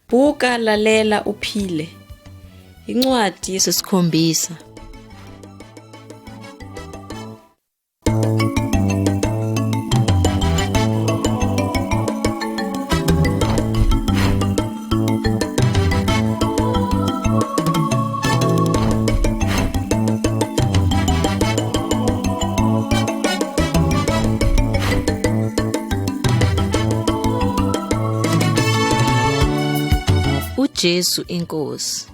Buka lalela uphile. Incwadi yesikhombisa. Jesu Inkosi.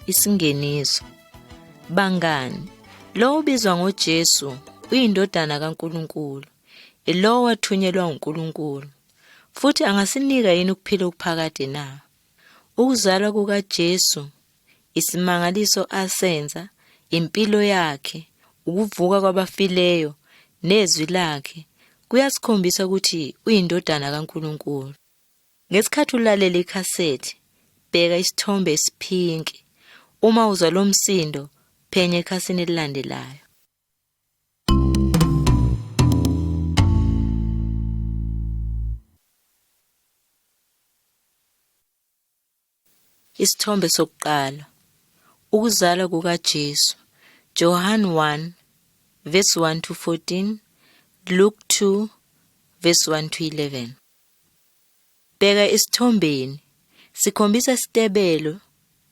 Isingeniso. Bangani, lo ubizwa ngoJesu uyindodana kaNkulunkulu, lo wathunyelwa uNkulunkulu. Futhi angasinika yini ukuphila okuphakade na? Ukuzalwa kukaJesu, isimangaliso asenza, impilo yakhe, ukuvuka kwabafileyo, nezwi lakhe kuyasikhombisa ukuthi uyindodana kaNkulunkulu. Ngesikhathi ulalela ikhasethi, bheka isithombe esiphinki. Uma uzwa lo msindo, phenya ekhasini elilandelayo. Isithombe sokuqala. Ukuzalwa kukaJesu. John 1 verse 1 to 14, Luke 2 verse 1 to 11. Bheka isithombeni. Sikhombisa isitebelo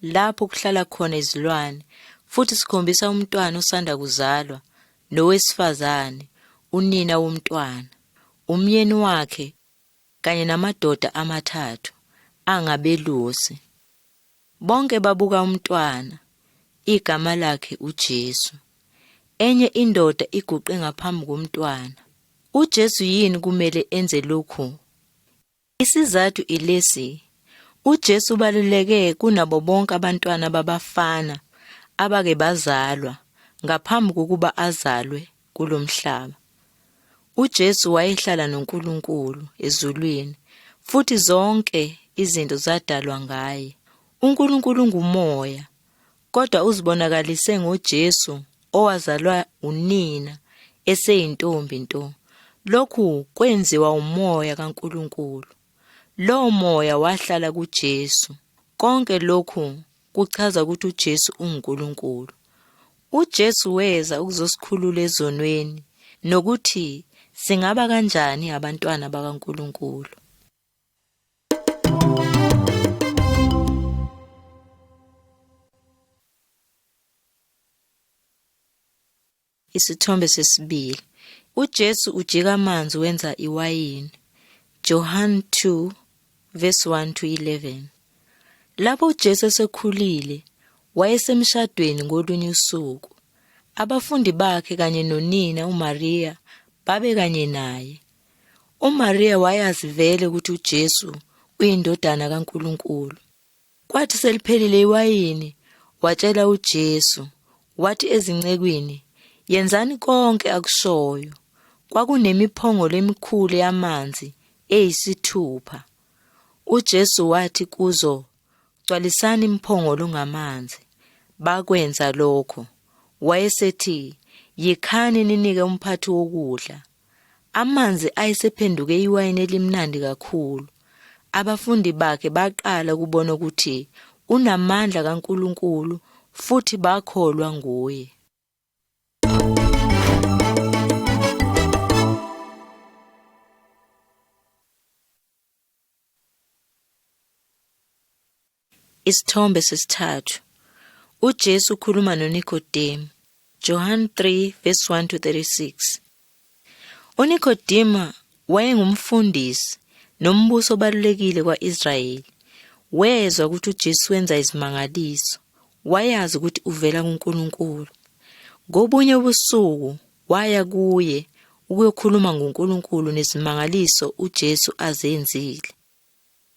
lapho kuhlala khona izilwane, futhi sikhombisa umntwana osanda kuzalwa nowesifazane, unina womntwana, umyeni wakhe kanye namadoda amathathu angabelusi. Bonke babuka umntwana, igama lakhe uJesu. Enye indoda iguqe ngaphambi komntwana. uJesu yini kumele enze lokhu? Isizathu ilesi: uJesu ubaluleke kunabo bonke abantwana babafana abake bazalwa ngaphambi kokuba azalwe kulomhlaba. uJesu wayehlala noNkulunkulu ezulwini, futhi zonke izinto zadalwa ngaye. uNkulunkulu ngumoya, kodwa uzibonakalise ngoJesu owazalwa unina eseyintombi nto. Lokhu kwenziwa umoya kaNkulunkulu. Lo moya wahlala kuJesu. Konke lokhu kuchaza ukuthi uJesu unguNkulunkulu. uJesu weza ukuzosikhulula ezonweni nokuthi singaba kanjani abantwana bakaNkulunkulu. Isithombe sesibili. uJesu ujika amanzi wenza iwayini. John 2 verse 1 to 11. Lapho uJesu esekhulile, wayesemshadweni ngolunye usuku. Abafundi bakhe kanye nonina uMaria babe kanye naye. uMaria wayazi vele ukuthi uJesu uyindodana kaNkulunkulu. Kwathi seliphelile iwayini, watshela uJesu, wathi ezincekwini, yenzani konke akushoyo. Kwakunemiphongolo emikhulu yamanzi eyisithupha. uJesu wathi kuzo, gcwalisani imphongolo ngamanzi. Bakwenza lokho. Wayesethi, yikhani ninike umphathi wokudla. Amanzi ayesephenduke iwayini elimnandi kakhulu. Abafundi bakhe baqala kubona ukuthi unamandla kaNkulunkulu, futhi bakholwa nguye. Isithombe sesithathu. uJesu ukhuluma noNikodemu. John 3 verse 1 to 36. uNikodemu wayengumfundisi nombuso obalulekile kwa-Israyeli. Wezwa ukuthi uJesu wenza izimangaliso. Wayazi ukuthi uvela kuNkulunkulu. Ngobunye ubusuku waya kuye ukuyokhuluma ngoNkulunkulu nezimangaliso uJesu azenzile.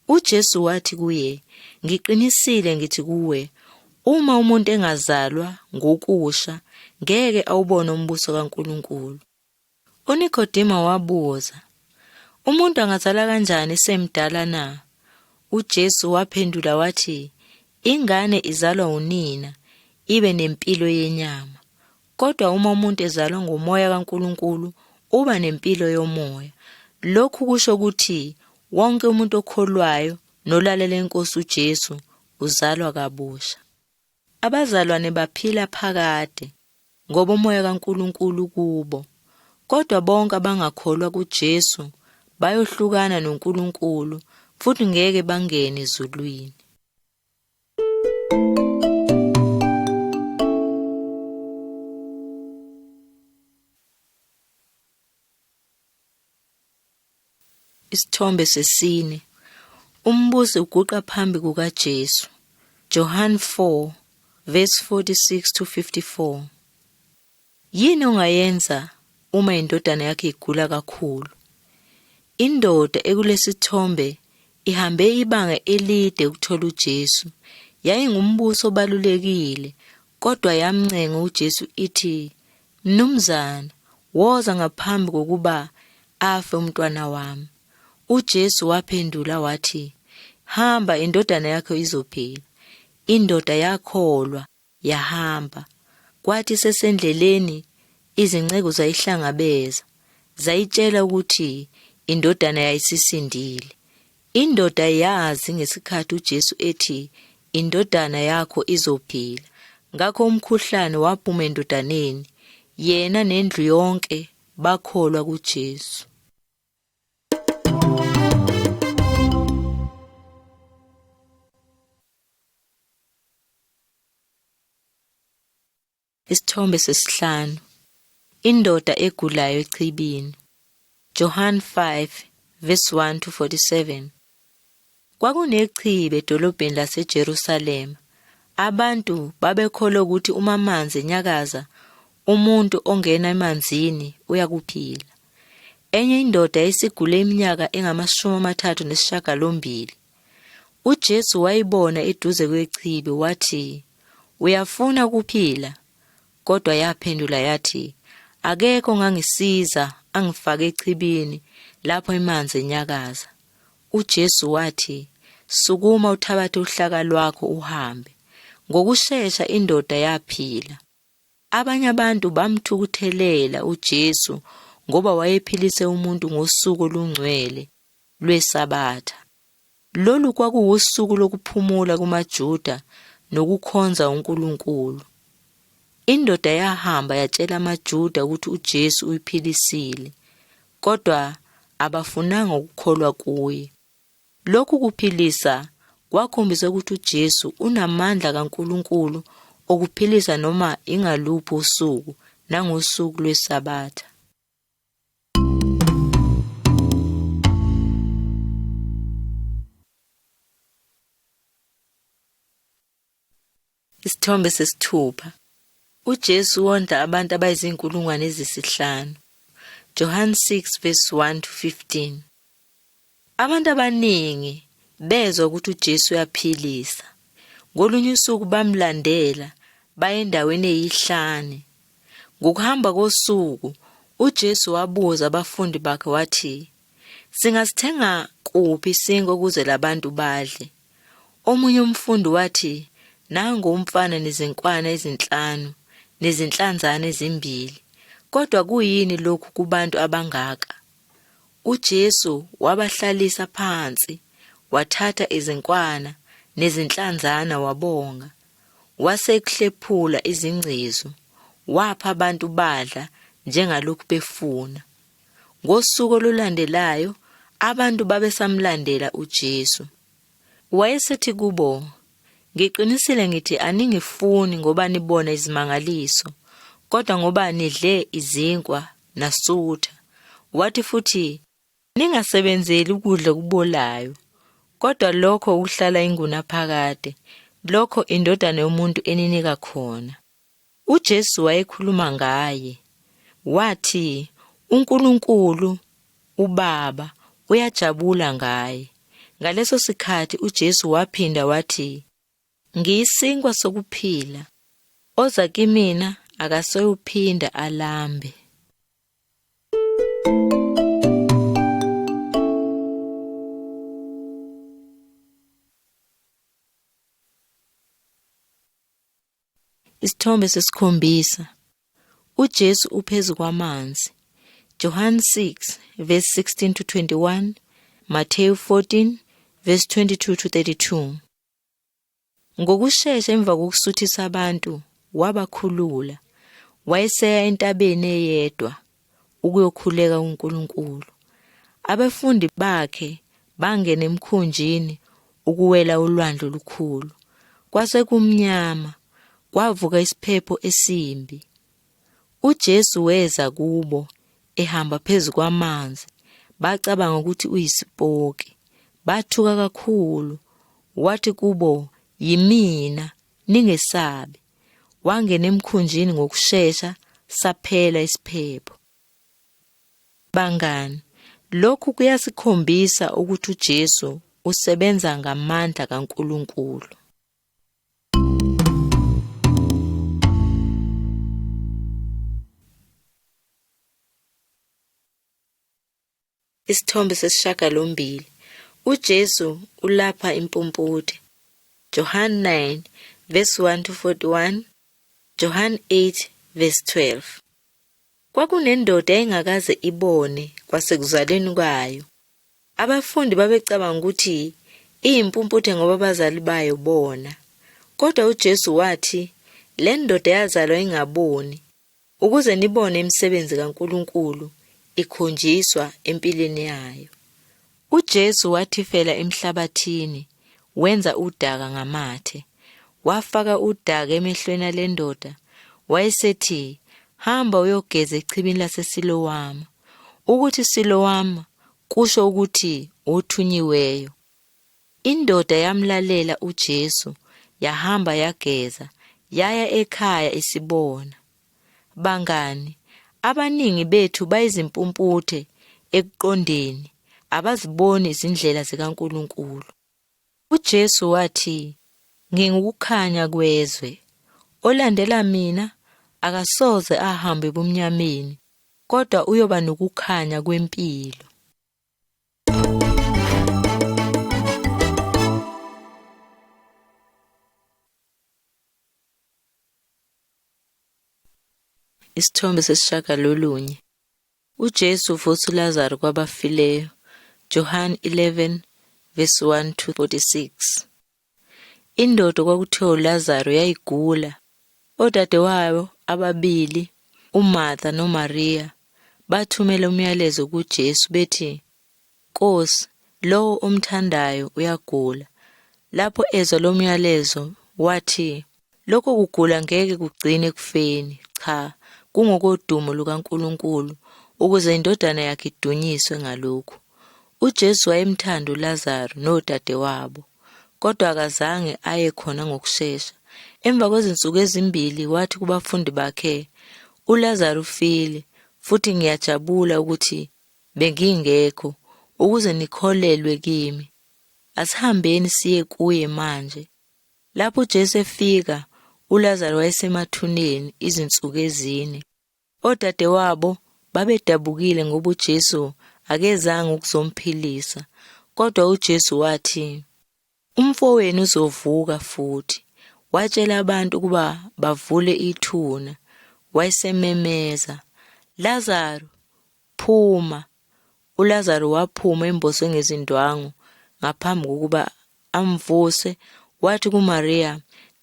uJesu wathi kuye, ngiqinisile ngithi kuwe, uma umuntu engazalwa ngokusha, ngeke awubone umbuso kaNkulunkulu. uNikodemu wabuza, umuntu angazalwa kanjani semdala na? uJesu waphendula wathi, ingane izalwa unina, ibe nempilo yenyama. Kodwa uma umuntu ezalwa ngomoya kaNkulunkulu, uba nempilo yomoya. Lokhu kusho ukuthi wonke umuntu okholwayo nolalela inkosi uJesu uzalwa kabusha. Abazalwane baphila phakade ngoba umoya kaNkulunkulu kubo, kodwa bonke abangakholwa kuJesu bayohlukana noNkulunkulu futhi ngeke bangene ezulwini. Isithombe sesine. Umbusi uguqa phambi kukaJesu. John 4 verse 46 to 54. Yini ongayenza uma indodana yakhe igula kakhulu? Indoda ekulesithombe ihambe ibanga elide ukuthola uJesu. Yayingumbuso obalulekile, kodwa yamncenga uJesu ithi, "Mnumzana, woza ngaphambi kokuba afe umntwana wami." uJesu waphendula wathi, "Hamba, indodana yakho izophila." Indoda yakholwa yahamba. Kwathi sesendleleni izinceku zayihlangabeza, zayitshela ukuthi indodana yayisisindile. Indoda yazi ngesikhathi uJesu ethi indodana yakho izophila. Ngakho umkhuhlane waphuma endodaneni, yena nendlu yonke bakholwa kuJesu. Isithombe sesihlanu. Indoda egulayo echibini. John 5 verse 1 to 47. Kwakunechibi edolobheni laseJerusalema. Abantu babekholwa ukuthi uma amanzi enyakaza, umuntu ongena emanzini uyakuphila. Enye indoda yayisigule iminyaka engama-38. uJesu wayibona eduze kwechibi wathi, "Uyafuna ukuphila?" Kodwa yaphendula yathi, "Akekho ongangisiza angifake echibini lapho amanzi enyakaza." uJesu wathi, "Sukuma uthabathe uhlaka lwakho uhambe." Ngokushesha indoda yaphila. Abanye abantu bamthukuthelela uJesu ngoba wayephilise umuntu ngosuku olungcwele lweSabatha. Lolu kwakuwusuku lokuphumula kumaJuda nokukhonza uNkulunkulu. Indoda yahamba yatshela amaJuda ukuthi uJesu uyiphilisile, kodwa abafunanga ukukholwa kuye. Lokhu kuphilisa kwakhombisa ukuthi uJesu unamandla kaNkulunkulu okuphilisa noma ingaluphi usuku nangosuku lweSabatha. Isithombe sesithupha. uJesu wondla abantu abayizinkulungwane eziyisihlanu. John 6 verse 1 to 15. Abantu abaningi bezwa ukuthi uJesu uyaphilisa. Ngolunye usuku bamlandela baye endaweni eyihlane. Ngokuhamba kosuku uJesu wabuza abafundi bakhe wathi, "Singasithenga kuphi isinkwa ukuze labantu badle?" Omunye umfundi wathi, "Nangu umfana nezinkwana ezinhlanu nezinhlanzana ezimbili, kodwa kuyini lokhu kubantu abangaka?" uJesu wabahlalisa phansi, wathatha izinkwana nezinhlanzana wabonga, wasekuhlephula izingcezu, wapha abantu badla njengalokhu befuna. Ngosuku olulandelayo abantu babesamlandela uJesu. Wayesethi kubo, "Ngiqinisile ngithi aningifuni ngoba nibona izimangaliso, kodwa ngoba nidle izinkwa nasutha." Wathi futhi, "Ningasebenzeli ukudla okubolayo, kodwa lokho ukuhlala ingunaphakade, lokho indodana yomuntu eninika khona." uJesu wayekhuluma ngaye. Wathi, "uNkulunkulu, uBaba, uyajabula ngaye." Ngaleso sikhathi uJesu waphinda wathi, "Ngiyisinkwa sokuphila. Oza kimina akasoyuphinda alambe." Isithombe sesikhombisa. uJesu uphezu kwamanzi. John 6 verse 16 to 21, Matthew 14 verse 22 to 32. Ngokushesha emva kokusuthisa abantu, wabakhulula. Wayeseya entabeni eyedwa ukuyokhuleka kuNkulunkulu. Abafundi bakhe bangena emkhunjini ukuwela ulwandle olukhulu. Kwase kumnyama, kwavuka isiphepho esimbi. UJesu weza kubo ehamba phezu kwamanzi. Bacabanga ukuthi uyisipoki. Bathuka kakhulu. Wathi kubo, "Yimina, ningesabi." Wangena emkhunjini ngokushesha, saphela isiphepho. Bangani, lokhu kuyasikhombisa ukuthi uJesu usebenza ngamandla kaNkulunkulu. Isithombe sesishiyagalombili. uJesu ulapha impumputhe. John 9 verse 1 to 41, John 8 verse 12. Kwakunendoda engakaze ibone kwasekuzalweni kwayo. Abafundi babecabanga ukuthi iyimpumputhe ngoba abazali bayo bona. Kodwa uJesu wathi, "Le ndoda yazalwa ingaboni, ukuze nibone imisebenzi kaNkulunkulu ikhonjiswa empilweni yayo." uJesu wathifela emhlabathini, wenza udaka ngamathe. Wafaka udaka emehlweni ale ndoda. Wayesethi, "Hamba uyogeza echibini laseSilowama." Ukuthi Silowama kusho ukuthi othunyiweyo. Indoda yamlalela uJesu, yahamba yageza, yaya ekhaya isibona. Bangani, abaningi bethu bayizimpumputhe ekuqondeni, abaziboni izindlela zikaNkulunkulu. uJesu wathi, "Ngingukukhanya kwezwe. Olandela mina akasoze ahambe ebumnyameni, kodwa uyoba nokukhanya kwempilo." Isithombe sesishiyagalolunye. uJesu uvusa uLazaro kwabafileyo. John 11 verse 1 to 46. Indoda kwakuthiwa uLazaro yayigula. Odadewabo ababili, uMartha noMaria, bathumela umyalezo kuJesu bethi, "Nkosi, lowo omthandayo uyagula." Lapho ezwa lo myalezo, wathi, "Lokho kugula ngeke kugcine kufeni. Cha, kungokodumo lukaNkulunkulu, ukuze indodana yakhe idunyiswe ngalokhu." uJesu wayemthanda uLazaro nodadewabo, kodwa akazange aye khona ngokushesha. Emva kwezinsuku ezimbili wathi kubafundi bakhe, "uLazaro ufile, futhi ngiyajabula ukuthi bengingekho, ukuze nikholelwe kimi. Asihambeni siye kuye manje." Lapho uJesu efika, uLazaro wayesemathuneni izinsuku 4. Odadewabo babedabukile ngoba uJesu akezange ukuzomphilisa. Kodwa uJesu wathi, "Umfowenu uzovuka futhi." Watshela abantu ukuba bavule ithuna. Wayesememeza, "Lazaro, phuma." uLazaro waphuma emboswe ngezindwangu. Ngaphambi kokuba amvuse, wathi kuMaria,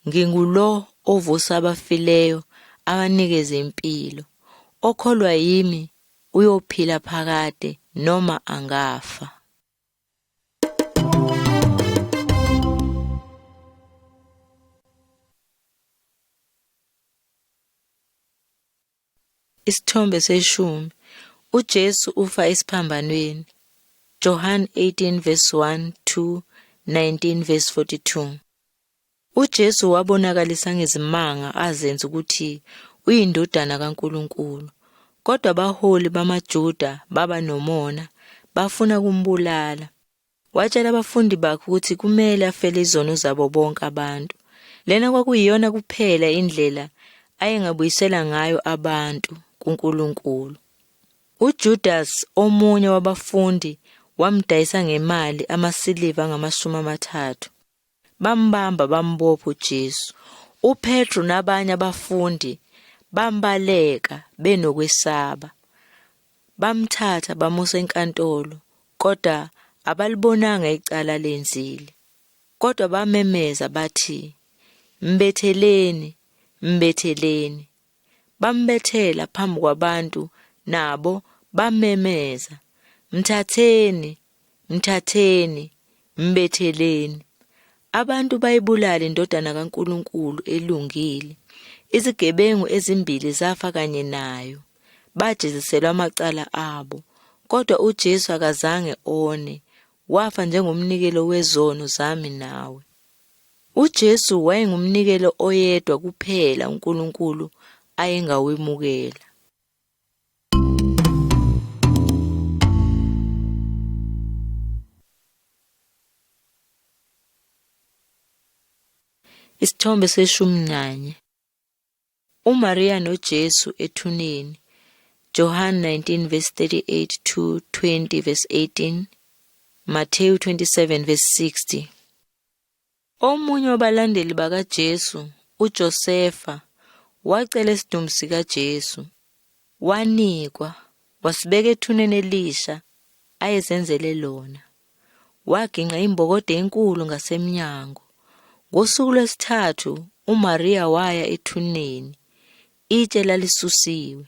"Ngingulo ovusa abafileyo abanikeze impilo. Okholwa yimi uyophila phakade noma angafa." Isithombe seshumi. uJesu ufa esiphambanweni. John 18 verse 1 to 19 verse 42. uJesu wabonakalisa ngezimanga azenza ukuthi uyindodana kaNkulunkulu. Kodwa abaholi bamaJuda baba nomona, bafuna kumbulala. Watshela abafundi bakhe ukuthi kumele afele izono zabo bonke abantu. Lena kwakuyiyona kuphela indlela ayengabuyisela ngayo abantu kuNkulunkulu. uJudas, omunye wabafundi, wamdayisa ngemali amasiliva angama-30. Bambamba bambopha uJesu. uPetru nabanye abafundi bambaleka benokwesaba. Bamthatha bamusa enkantolo, kodwa abalibonanga icala lenzile, kodwa bamemeza bathi, "Mbetheleni, mbetheleni." Bambethela phambi kwabantu nabo bamemeza, "Mthatheni, mthatheni, mbetheleni." Abantu bayibulala indodana kaNkulunkulu elungile. Izigebengu ezimbili zafa kanye nayo. Bajeziselwa amacala abo, kodwa uJesu akazange one, wafa njengomnikelo wezono zami nawe. uJesu wayengumnikelo oyedwa kuphela uNkulunkulu ayengawemukela. Isithombe se-11. uMaria noJesu ethuneni. John 19 verse 38 to 20 verse 18. Matthew 27 verse 60. Omunye wabalandeli bakaJesu, uJosefa, wacela isidumbu sikaJesu, wanikwa, wasibeka ethuneni elisha ayezenzele lona. Waginqa imbokodo enkulu ngasemnyango. Ngosuku lwesithathu uMaria waya ethuneni, itshe lalisusiwe.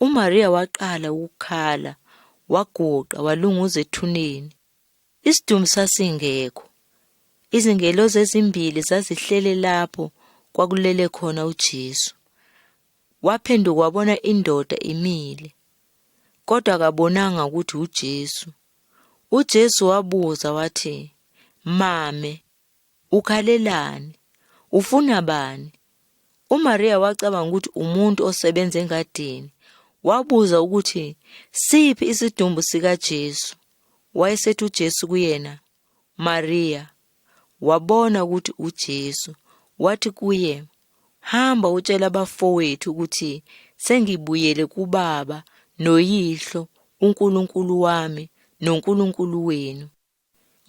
uMaria waqala ukukhala, waguqa walunguza ethuneni. Isidumbu sasingekho. Izingelosi ezimbili zazihlele lapho kwakulele khona uJesu. Waphenduka wabona indoda imile, kodwa akabonanga ukuthi uJesu. uJesu wabuza wathi, "Mame, ukhalelani? Ufuna bani?" uMaria wacabanga ukuthi umuntu osebenza engadini. Wabuza ukuthi siphi isidumbu sikaJesu. Wayesethi uJesu kuyena, "Maria." Wabona ukuthi uJesu. Wathi kuye, "Hamba utshela abafowethu ukuthi sengibuyele kuBaba noYihlo, uNkulunkulu wami noNkulunkulu wenu."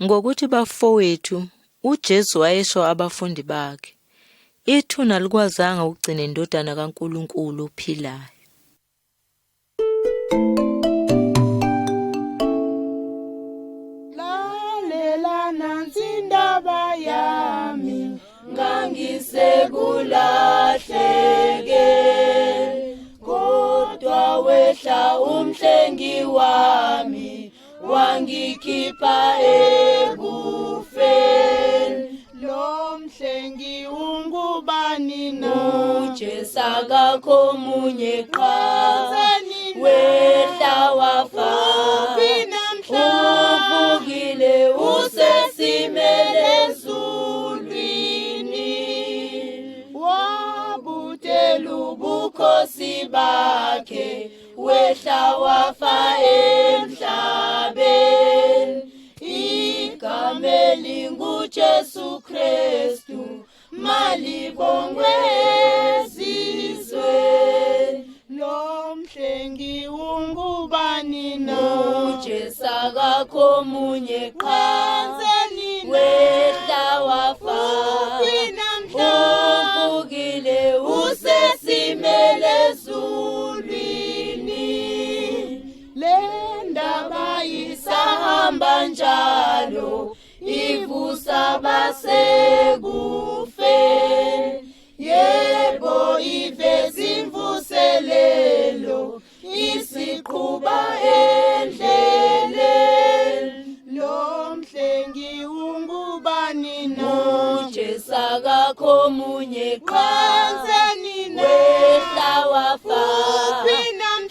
Ngokuthi bafowethu, uJesu wayesho abafundi bakhe, ithuna likwazanga ukugcina indodana kaNkulunkulu ophilayo. Lalela nansi indaba yami, ngangisekulahleke, kodwa wehla umhlengi wami, wangikhipha ekufeni. Lo mhlengi ungubani na? uJesu akakho munye qha, wehla wafa, uvukile usesimele ezulwini, wabutela ubukhosi bakhe, wehla wafa emhlabeni. Igama linguJesu Kristu, malibongwe ezizweni. Lo mhlengi ungubani na? uJesu akakho munye qha, wehla wafa, uvukile usesimele ezulwini. Le ndaba isahamba njalo, ivusa basekufeni. Yebo iveza imvuselelo, isiqhuba endleleni. Lo mhlengi ungubani na? uJesu akakho munye qha, wehla wafa,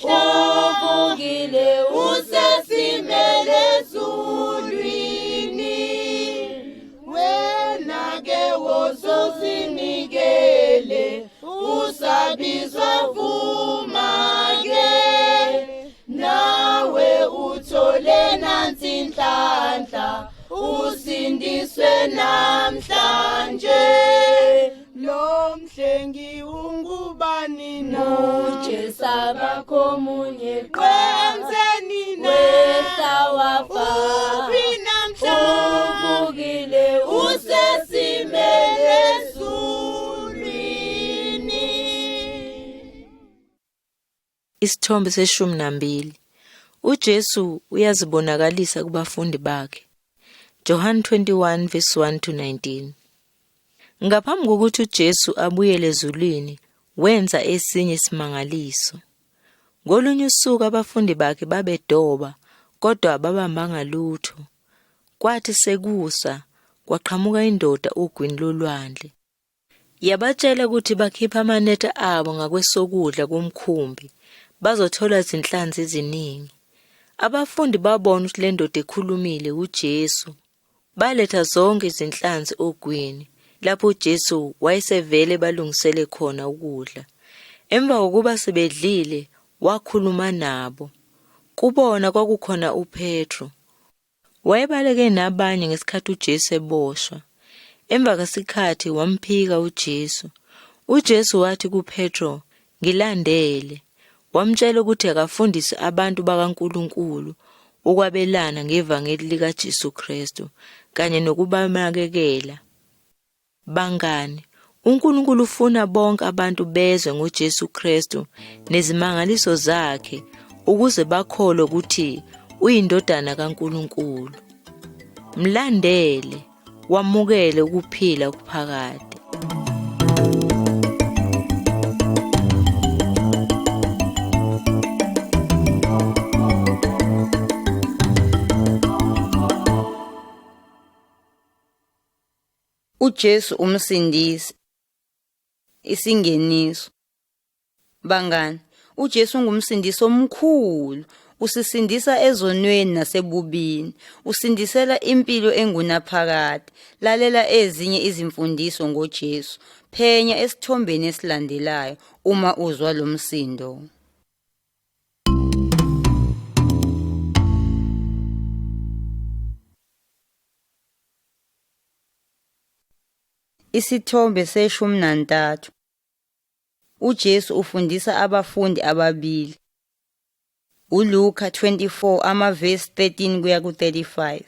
uvukile usesimele ezulwini. Wena-ke wozozinikele, usabizwa vuma-ke, nawe uthole nansi inhlanhla, usindiswe namhlanje. Lo mhlengi ungubani na? uJesu akakho munye qha, wehla wafa, uvukile usesimele ezulwini. Isithombe se-12. uJesu uyazibonakalisa kubafundi bakhe. John 21 verse 1 to 19. Ngaphambi kokuthi uJesu abuyele ezulwini, wenza esinye isimangaliso. Ngolunye usuku abafundi bakhe babedoba, kodwa babambanga lutho. Kwathi sekusa, kwaqhamuka indoda ogwini lolwandle. Yabatshela ukuthi bakhipha amaneta abo ngakwesokudla kumkhumbi, bazothola izinhlanzi eziningi. Abafundi babona ukuthi le ndoda ekhulumile uJesu. Baletha zonke izinhlanzi ogwini, lapho uJesu wayesevele balungisele khona ukudla. Emva kokuba sebedlile, wakhuluma nabo. Kubona kwakukhona uPetro. Wayebaleke nabanye ngesikhathi uJesu eboshwa. Emva kwesikhathi wamphika uJesu. uJesu wathi kuPetro, "Ngilandele." Wamtshela ukuthi akafundise abantu bakaNkulunkulu ukwabelana ngevangeli likaJesu Kristu kanye nokubanakekela. Bangani, uNkulunkulu ufuna bonke abantu bezwe ngoJesu Kristu nezimangaliso zakhe ukuze bakholwe ukuthi uyindodana kaNkulunkulu. Mlandele, wamukele ukuphila okuphakade. uJesu umsindisi. Isingeniso. Bangani, uJesu ungumsindisi omkhulu. Usisindisa ezonweni nasebubini. Usindisela impilo engunaphakade. Lalela ezinye izimfundiso ngoJesu. Phenya esithombeni esilandelayo uma uzwa lo msindo. Isithombe se-13. uJesu ufundisa abafundi ababili. uLuka 24 amavesi 13 kuya ku-35.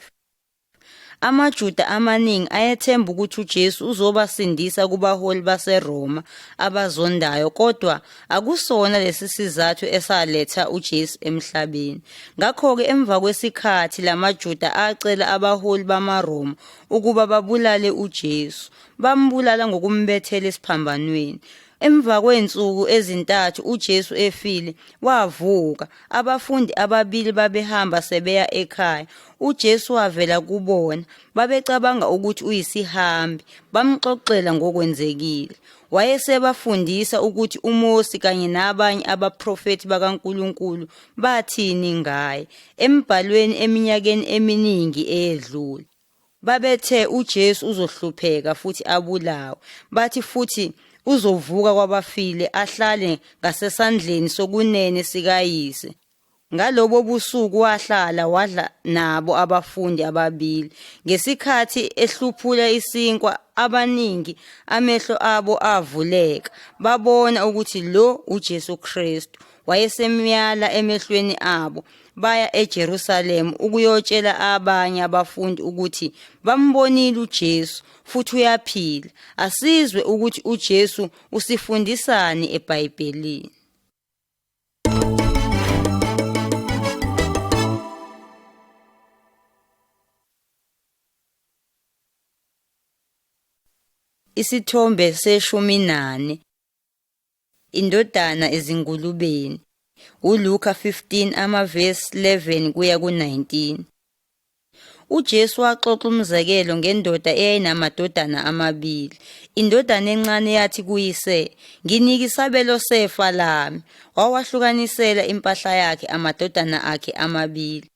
AmaJuda amaningi ayethemba ukuthi uJesu uzobasindisa kubaholi baseRoma abazondayo, kodwa akusona lesi sizathu esaletha uJesu emhlabeni. Ngakho-ke emva kwesikhathi lamaJuda acela abaholi bamaRoma ukuba babulale uJesu. Bambulala ngokumbethela esiphambanweni. Emva kwensuku ezintathu uJesu efile, wavuka. Abafundi ababili babehamba sebeya ekhaya. uJesu wavela kubona. Babecabanga ukuthi uyisihambi. Bamxoxela ngokwenzekile. Wayesebafundisa ukuthi uMose kanye nabanye abaprofeti bakaNkulunkulu bathini ngaye embhalweni eminyakeni eminingi eyedlule. Babethe uJesu uzohlupheka futhi abulawe. Bathi futhi uzovuka kwabafile ahlale ngasesandleni sokunene sikayise. Ngalobo busuku wahlala wadla nabo abafundi ababili. Ngesikhathi ehluphula isinkwa, abaningi amehlo abo avuleka. Babona ukuthi lo uJesu Kristu wayesemyala emehlweni abo. Baya eJerusalema ukuyotshela abanye abafundi ukuthi bambonile uJesu futhi uyaphila. Asizwe ukuthi uJesu usifundisani eBhayibhelini. Isithombe se-14. Indodana ezingulubeni. uLuka 15 amavesi 11 kuya ku-19. uJesu waxoxa umzekelo ngendoda eyayinamadodana amabili. Indodana encane yathi kuyise, "Nginike isabelo sefa lami." Wawahlukanisela impahla yakhe amadodana akhe amabili.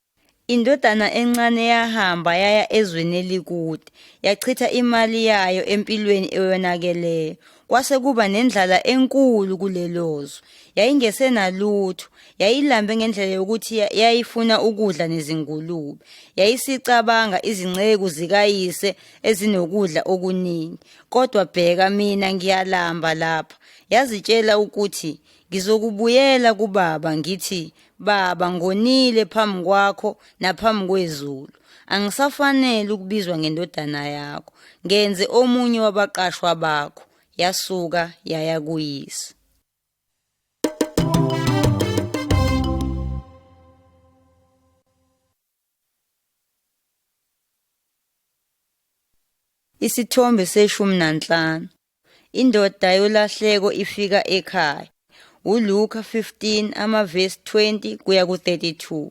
Indodana encane yahamba yaya ezweni elikude, yachitha imali yayo empilweni eyonakeleyo. Kwase kuba nendlala enkulu kulelozwe. Yayingesenalutho, yayilambe ngendlela yokuthi yayifuna ukudla nezingulube. Yayisicabanga izinceku zikayise ezinokudla okuningi. Kodwa bheka, mina ngiyalamba lapha. Yazitshela ukuthi ngizokubuyela kubaba ngithi, "Baba, ngonile phambi kwakho naphambi kwezulu. Angisafanele ukubizwa ngendodana yakho. Ngenze omunye wabaqashwa bakho." Yasuka yaya kuyise. 。Isithombe se-15. Indoda yolahleko ifika ekhaya. uLuka 15 amavesi 20 kuya ku-32.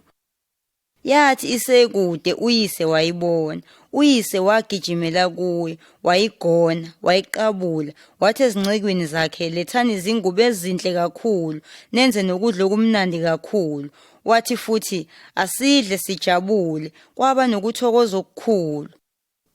Yathi isekude uyise wayibona. Uyise wagijimela kuye, wayigona, wayiqabula, wathi ezincekweni zakhe, lethani izingubo ezinhle kakhulu, nenze nokudla okumnandi kakhulu. Wathi futhi, asidle sijabule. Kwaba nokuthokoza okukhulu.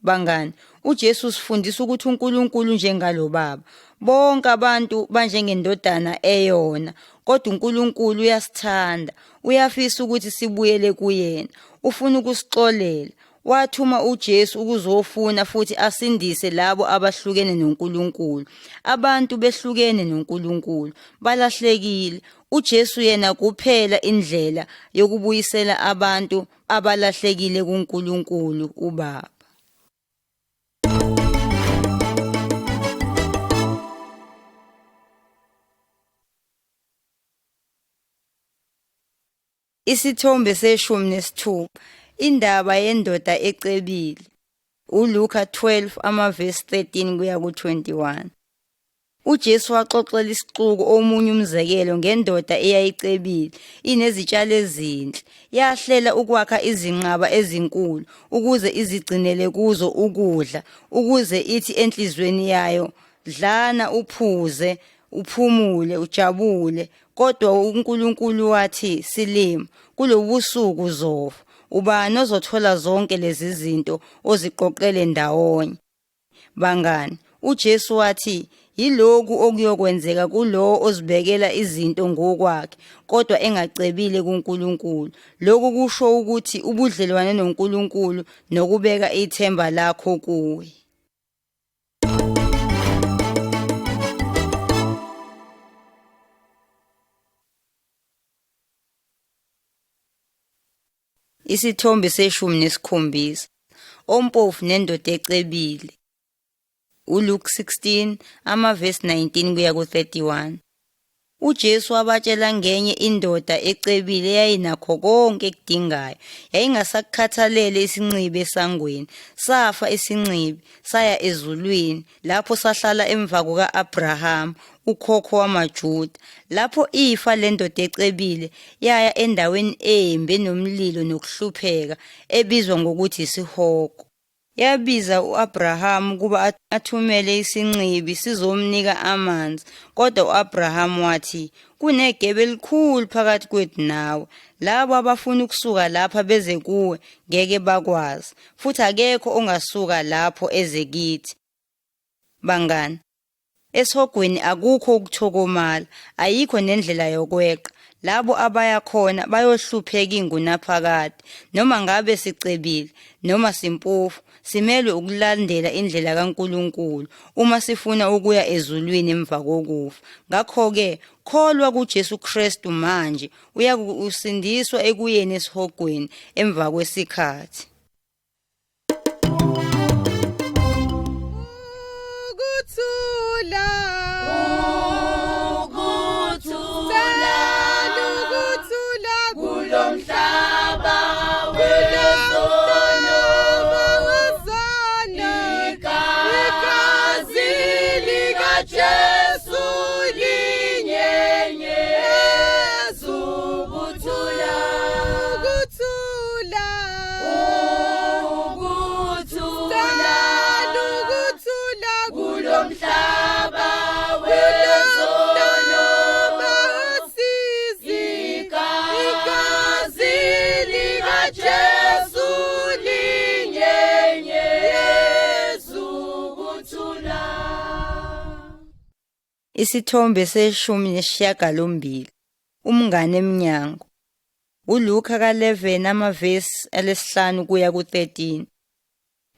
Bangani, uJesu usifundisa ukuthi uNkulunkulu njengalo Baba. Bonke abantu banjengendodana eyona, kodwa uNkulunkulu uyasithanda, uyafisa ukuthi sibuyele kuyena, ufuna ukusixolela. Wathuma uJesu ukuzofuna futhi asindise labo abahlukene noNkulunkulu. Abantu behlukene noNkulunkulu, balahlekile. uJesu yena kuphela indlela yokubuyisela abantu abalahlekile kuNkulunkulu uBaba. Isithombe se-16. Indaba yendoda ecebile. uLuka 12 amavesi 13 kuya ku-21. uJesu waxoxela isixuku omunye umzekelo ngendoda eyayicebile, inezitshalo ezinhle. Yahlela ukwakha izinqaba ezinkulu ukuze izigcinele kuzo ukudla, ukuze ithi enhlizweni yayo, dlana uphuze, uphumule, ujabule. Kodwa uNkulunkulu wathi, silima, kulobusuku uzofa. Ubani ozothola zonke lezi zinto oziqoqele ndawonye? Bangani, uJesu wathi, yiloku okuyokwenzeka kulowo ozibekela izinto ngokwakhe, kodwa engacebile kuNkulunkulu. Lokhu kusho ukuthi ubudlelwane noNkulunkulu nokubeka ithemba lakho kuwe. Isithombe se-17. Ompofu nendoda ecebile. uLuke 16 amavesi 19 kuya ku-31. uJesu wabatshela ngenye indoda ecebile eyayinakho konke ekudingayo. Yayingasakhathalele isincibi esangweni. Safa isincibi, saya ezulwini, lapho sahlala emva kuka-Abrahama, ukhokho wamaJuda. Lapho ifa lendoda ecebile, yaya endaweni embi enomlilo nokuhlupheka, ebizwa ngokuthi isihoko. Yabiza u-Abrahama ukuba athumele isincibi sizomnika amanzi. Kodwa u-Abrahama wathi, kunegebe elikhulu phakathi kwethu nawe. Labo abafuna ukusuka lapha beze kuwe ngeke bakwazi, futhi akekho ongasuka lapho eze kithi. Bangani, esihogweni akukho ukuthokomala, ayikho nendlela yokweqa. Labo abaya khona bayohlupheka ingunaphakade. Noma ngabe sicebile noma simpofu, simelwe ukulandela indlela kaNkulunkulu uma sifuna ukuya ezulwini emva kokufa. Ngakho-ke, kholwa kuJesu Kristu manje, uyakusindiswa ekuyeni esihogweni emva kwesikhathi. Isithombe se-18. Umngane emnyango. uLuka 11 amavesi 5 kuya ku-13.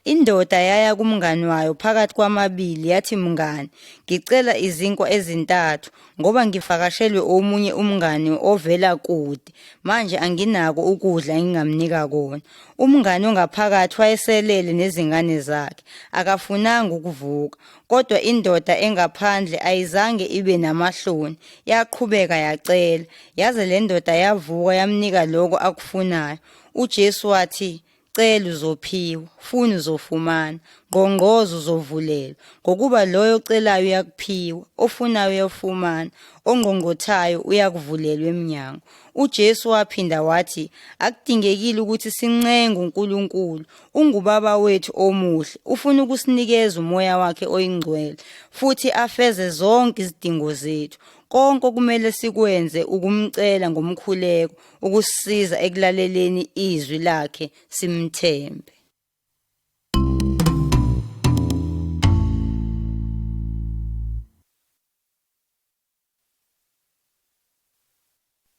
Indoda yaya kumngani wayo phakathi kwamabili yathi, mngani, ngicela izinkwa ezintathu ngoba ngivakashelwe omunye umngani ovela kude. Manje anginako ukudla engingamnika kona. Umngani ongaphakathi wayeselele nezingane zakhe, akafunanga ukuvuka. Kodwa indoda engaphandle ayizange ibe namahloni, yaqhubeka yacela, yaze le ndoda yavuka yamnika lokho akufunayo. uJesu wathi, cela uzophiwa, funa uzofumana, ngqongqoza uzovulelwa, ngokuba loyo ocelayo uyakuphiwa, ofunayo uyafumana, ongqongqothayo uyakuvulelwa eminyango. uJesu waphinda wathi, akudingekile ukuthi sincenge uNkulunkulu, ungubaba wethu omuhle, ufuna ukusinikeza umoya wakhe oyingcwele, futhi afeze zonke izidingo zethu. Konke okumele sikwenze ukumcela ngomkhuleko, ukusisiza ekulaleleni izwi lakhe, simthembe.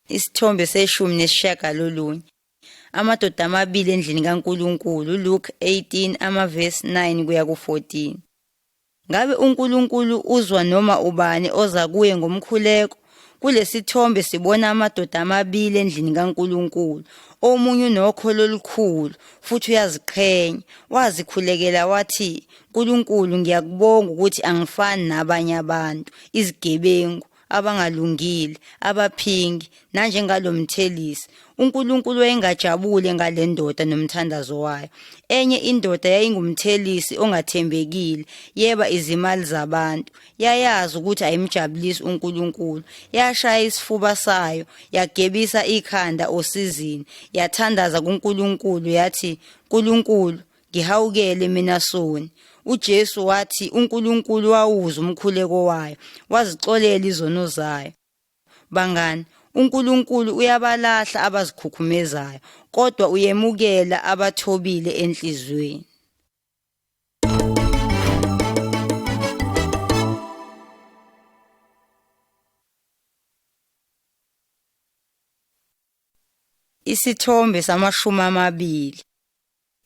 Isithombe seshumi nesishiyagalolunye. Amadoda amabili endlini kaNkulunkulu, uLuke 18 amavesi 9 kuya ku14. Ngabe uNkulunkulu uzwa noma ubani oza kuye ngomkhuleko? Kulesithombe sibona amadoda amabili endlini kaNkulunkulu. Omunye unokholo olukhulu futhi uyaziqhenya, wazikhulekela wathi, "Nkulunkulu, ngiyakubonga ukuthi angifani nabanye abantu, izigebengu, abangalungile, abaphingi, nanjengalomthelisi." uNkulunkulu wayengajabule ngale ndoda nomthandazo wayo. Enye indoda yayingumthelisi ongathembekile, yeba izimali zabantu. Yayazi ukuthi ayimjabulisi uNkulunkulu. Yashaya isifuba sayo, yagebisa ikhanda osizini, yathandaza kuNkulunkulu yathi, "Nkulunkulu, ngihawukele mina soni." uJesu wathi uNkulunkulu wawuza umkhuleko wayo, wazixolela izono zayo. Bangani, uNkulunkulu uyabalahla abazikhukhumezayo, kodwa uyemukela abathobile enhlizweni. Isithombe samashumi amabili.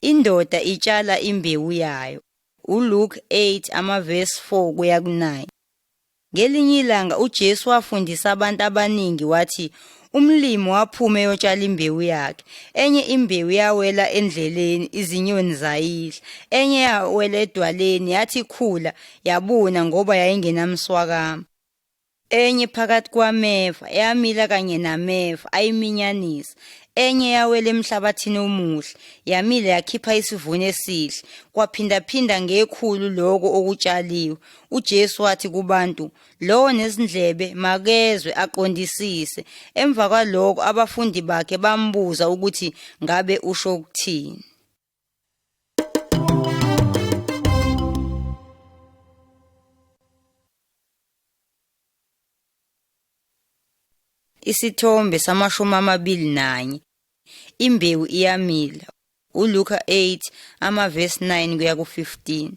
Indoda itshala imbewu yayo. uLuke 8 amavesi 4 kuya ku9. Ngelinye ilanga uJesu wafundisa abantu abaningi wathi, umlimi waphuma eyotshala imbewu yakhe. Enye imbewu yawela endleleni, izinyoni zayidla. Enye yawela edwaleni, yathi khula, yabuna ngoba yayingenamswakama. Enye phakathi kwameva, yamila kanye nameva, ayiminyanisa. Enye yawela emhlabathini omuhle, yamila yakhipha isivuno esihle. Kwaphindaphinda ngekhulu lokho okutshaliwe. uJesu wathi kubantu, "Lowo nezindlebe makezwe aqondisise." Emva kwalokho abafundi bakhe bambuza ukuthi ngabe usho ukuthini. Isithombe samashumi amabili nanye. Imbewu iyamila. uLuka 8 amavesi 9 kuya ku15.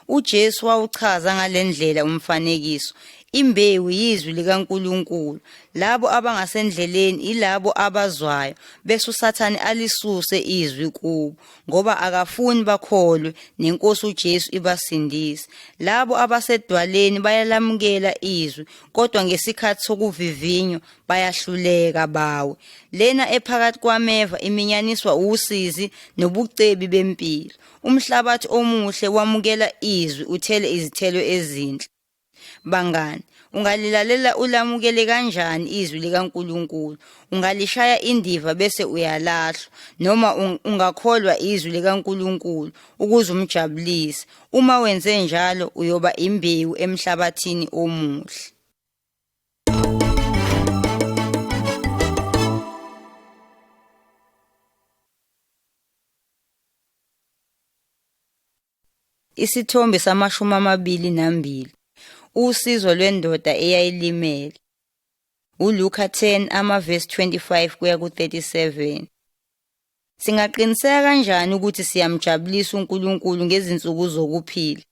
uJesu wawuchaza ngalendlela umfanekiso. Imbewu yizwi likaNkulunkulu. Labo abangasendleleni ilabo abazwayo, bese uSathane alisuse izwi kubo, ngoba akafuni bakholwe neNkosi uJesu ibasindise. Labo abasedwaleni bayalamukela izwi, kodwa ngesikhathi sokuvivinywa bayahluleka bawe. Lena ephakathi kwameva iminyaniswa usizi nobucebi bempilo. Umhlabathi omuhle wamukela izwi, uthele izithelo ezinhle. Bangani, ungalilalela ulamukele kanjani izwi likaNkulunkulu? Ungalishaya indiva bese uyalahlwa, noma ungakholwa izwi likaNkulunkulu ukuze umjabulise. Uma wenze njalo uyoba imbewu emhlabathini omuhle. Isithombe samashumi amabili nambili. Usizo lwendoda eyayilimele. uLuka 10 amavesi 25 kuya ku37. Singaqiniseka kanjani ukuthi siyamjabulisa uNkulunkulu ngezinsuku zokuphila?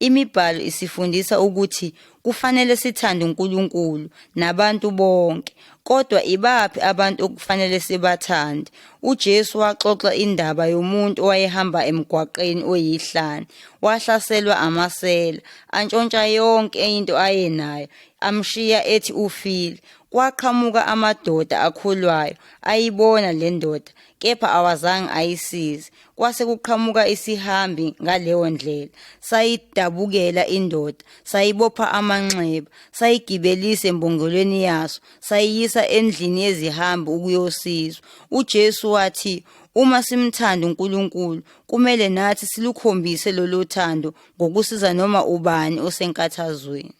Imibhalo isifundisa ukuthi kufanele sithande uNkulunkulu nabantu bonke. Kodwa ibaphi abantu okufanele sibathande? uJesu waxoxa indaba yomuntu owayehamba emgwaqeni oyihlane. Wahlaselwa amasela, antshontsha yonke into ayenayo, amshiya ethi ufile. Kwaqhamuka amadoda akholwayo, ayibona le ndoda, kepha awazange ayisize. Kwase kuqhamuka isihambi ngaleyo ndlela, sayidabukela indoda, sayibopha amanxeba, sayigibelisa embongolweni yaso, sayiyisa endlini yezihambi ukuyosizwa. uJesu wathi, Uma simthanda uNkulunkulu, kumele nathi silukhombise lolu thando ngokusiza noma ubani osenkathazweni.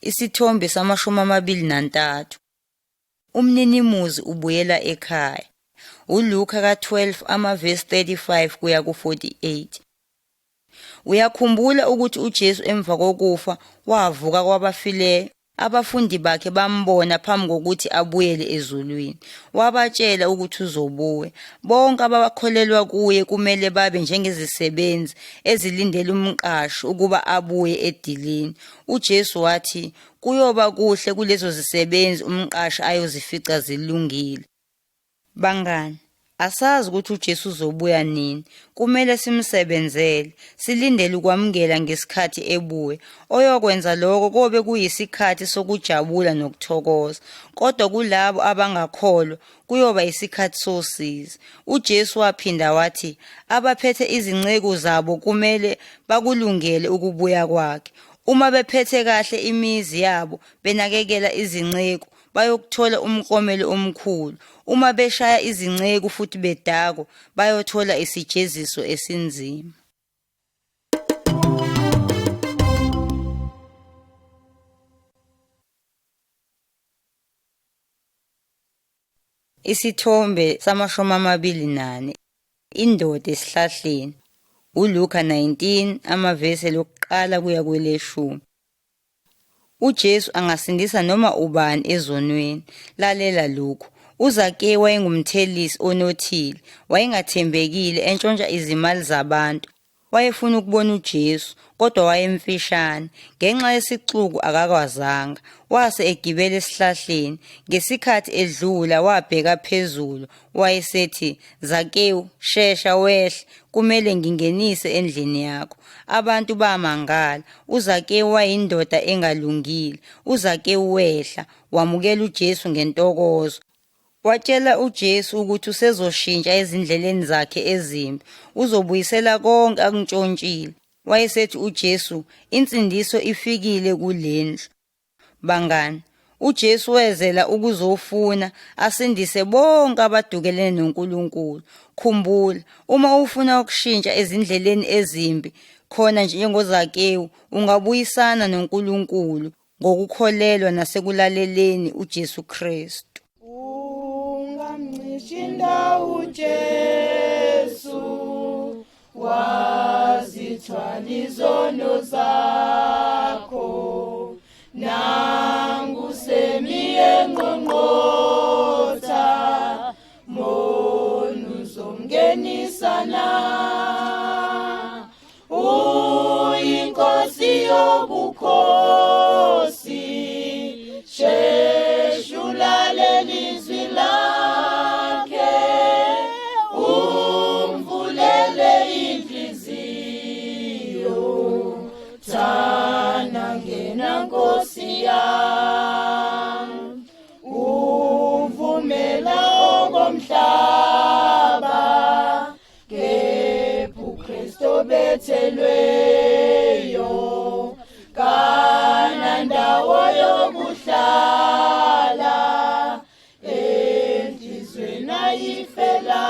Isithombe sama-23. Umninimuzi ubuyela ekhaya. uLuka ka-12 amavesi 35 kuya ku-48. Uyakhumbula ukuthi uJesu emva kokufa wavuka kwabafileyo. Abafundi bakhe bambona phambi kokuthi abuyele ezulwini. Wabatshela ukuthi uzobuya. Bonke abakholelwa kuye kumele babe njengezisebenzi ezilindele umqashi ukuba abuye edilini. uJesu wathi kuyoba kuhle kulezo zisebenzi umqashi ayozifica zilungile. Bangani, asazi ukuthi uJesu uzobuya nini. Kumele simsebenzele, silindele ukwamukela ngesikhathi ebuya. Oyokwenza lokho kobe kuyisikhathi sokujabula nokuthokoza. Kodwa kulabo abangakholwa kuyoba isikhathi sosizi. uJesu waphinda wathi abaphethe izinceku zabo kumele bakulungele ukubuya kwakhe. Uma bephethe kahle imizi yabo, benakekela izinceku, bayokuthola umklomelo omkhulu. Uma beshaya izinceku futhi bedako, bayothola isijeziso esinzima. Isithombe sama-24. Indoda esihlahleni. uLuka 19 amavesi lokuqala kuya kweleshumi. uJesu angasindisa noma ubani ezonweni. Lalela lokhu. uZakewu wayengumthelisi onothile, wayengathembekile, entshontsha izimali zabantu. Wayefuna ukubona uJesu, kodwa wayemfishane. Ngenxa yesixuku akakwazanga. Wase egibela esihlahleni. Ngesikhathi edlula wabheka phezulu. Wayesethi, Zakewu, shesha wehle, kumele ngingenise endlini yakho. Abantu bamangala. uZakewu wayindoda engalungile. uZakewu wehla, wamukela uJesu ngentokozo. Watshela uJesu ukuthi usezoshintsha ezindleleni zakhe ezimbi, uzobuyisela konke akuntshontshile. Wayesethi uJesu, insindiso ifikile kulendlu. Bangani, uJesu wezela ukuzofuna asindise bonke abadukelene noNkulunkulu. Khumbula, uma ufuna ukushintsha ezindleleni ezimbi, khona njengoZakewu, ungabuyisana noNkulunkulu ngokukholelwa nasekulaleleni uJesu Kristu. Ungamncishinda uJesu, wazithwala izono zakho. Nangu semiye ngqongqotha, monu uzomngenisa na. Uyinkosi yobukhosi, sheshulale lizwi lakhe, umvulele inhliziyo, thana ngena Nkosi yami. Uvumela okomhlaba, kepha uKristu bethelweyo, kanandawo yokuhlala, enhlizweni ayifela.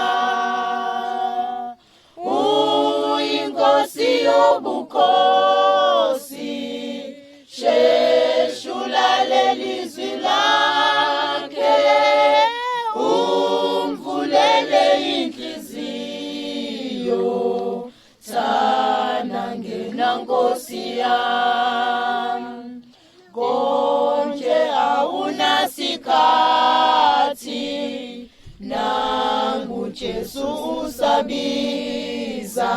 Uyinkosi yobukhosi, sheshulale lizwi lakhe, umvulele inhliziyo, thana ngena Nkosi yami. Konje awunasikhathi, nangu Jesu usabiza.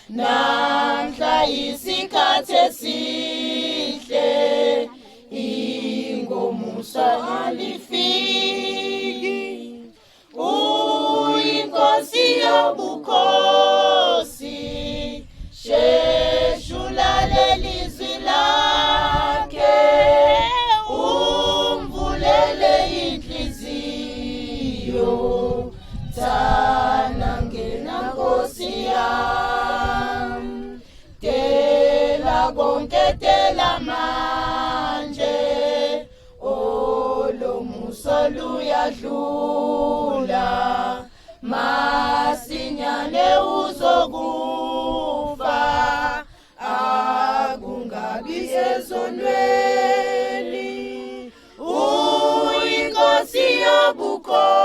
Namhla isikhathi esihle, ingomusa alifiki. Uyinkosi yobukhosi, sheshulale lizwi lakhe, umvulele inhliziyo, thana ngena Nkosi yami. Tela uyadlula masinyane uzokufa akungabi ezonweni uyinkosi yobukhosi